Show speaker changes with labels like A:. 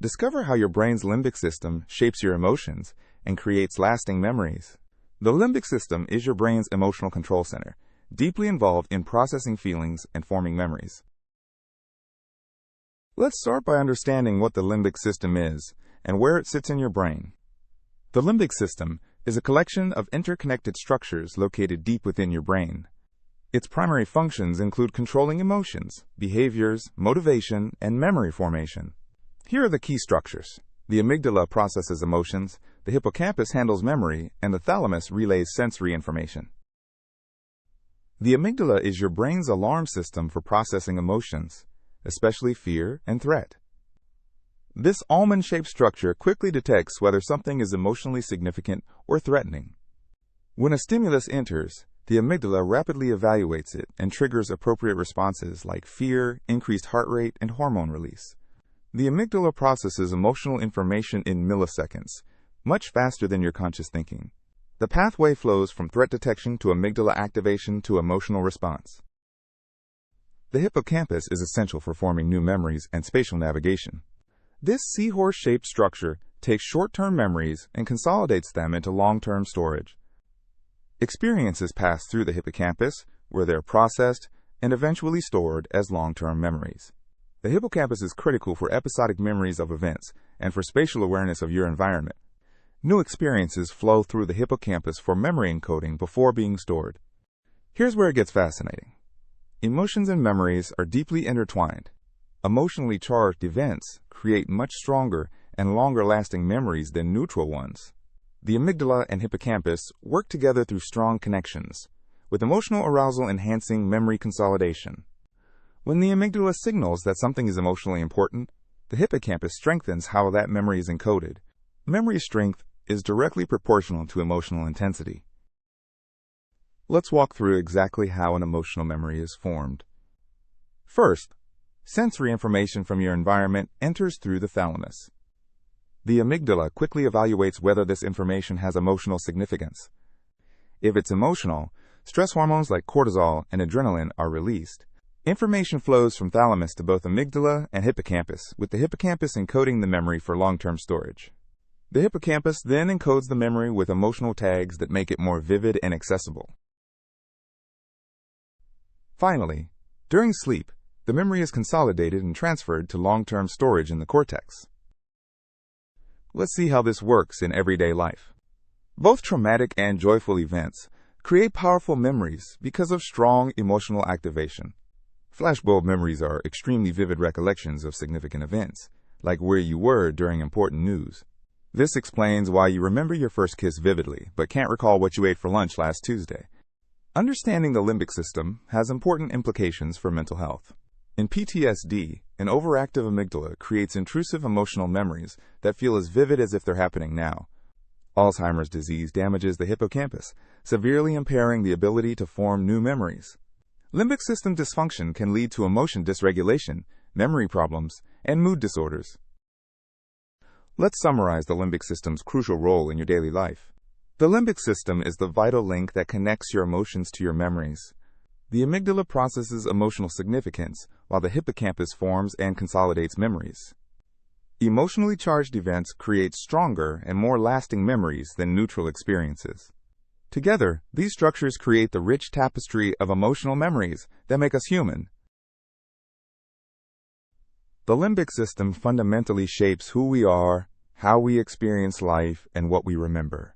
A: Discover how your brain's limbic system shapes your emotions and creates lasting memories. The limbic system is your brain's emotional control center, deeply involved in processing feelings and forming memories. Let's start by understanding what the limbic system is and where it sits in your brain. The limbic system is a collection of interconnected structures located deep within your brain. Its primary functions include controlling emotions, behaviors, motivation, and memory formation. Here are the key structures. The amygdala processes emotions, the hippocampus handles memory, and the thalamus relays sensory information. The amygdala is your brain's alarm system for processing emotions, especially fear and threat. This almond-shaped structure quickly detects whether something is emotionally significant or threatening. When a stimulus enters, the amygdala rapidly evaluates it and triggers appropriate responses like fear, increased heart rate, and hormone release. The amygdala processes emotional information in milliseconds, much faster than your conscious thinking. The pathway flows from threat detection to amygdala activation to emotional response. The hippocampus is essential for forming new memories and spatial navigation. This seahorse-shaped structure takes short-term memories and consolidates them into long-term storage. Experiences pass through the hippocampus, where they're processed and eventually stored as long-term memories. The hippocampus is critical for episodic memories of events and for spatial awareness of your environment. New experiences flow through the hippocampus for memory encoding before being stored. Here's where it gets fascinating. Emotions and memories are deeply intertwined. Emotionally charged events create much stronger and longer-lasting memories than neutral ones. The amygdala and hippocampus work together through strong connections, with emotional arousal enhancing memory consolidation. When the amygdala signals that something is emotionally important, the hippocampus strengthens how that memory is encoded. Memory strength is directly proportional to emotional intensity. Let's walk through exactly how an emotional memory is formed. First, sensory information from your environment enters through the thalamus. The amygdala quickly evaluates whether this information has emotional significance. If it's emotional, stress hormones like cortisol and adrenaline are released. Information flows from thalamus to both amygdala and hippocampus, with the hippocampus encoding the memory for long-term storage. The hippocampus then encodes the memory with emotional tags that make it more vivid and accessible. Finally, during sleep, the memory is consolidated and transferred to long-term storage in the cortex. Let's see how this works in everyday life. Both traumatic and joyful events create powerful memories because of strong emotional activation. Flashbulb memories are extremely vivid recollections of significant events, like where you were during important news. This explains why you remember your first kiss vividly, but can't recall what you ate for lunch last Tuesday. Understanding the limbic system has important implications for mental health. In PTSD, an overactive amygdala creates intrusive emotional memories that feel as vivid as if they're happening now. Alzheimer's disease damages the hippocampus, severely impairing the ability to form new memories. Limbic system dysfunction can lead to emotion dysregulation, memory problems, and mood disorders. Let's summarize the limbic system's crucial role in your daily life. The limbic system is the vital link that connects your emotions to your memories. The amygdala processes emotional significance, while the hippocampus forms and consolidates memories. Emotionally charged events create stronger and more lasting memories than neutral experiences. Together, these structures create the rich tapestry of emotional memories that make us human. The limbic system fundamentally shapes who we are, how we experience life, and what we remember.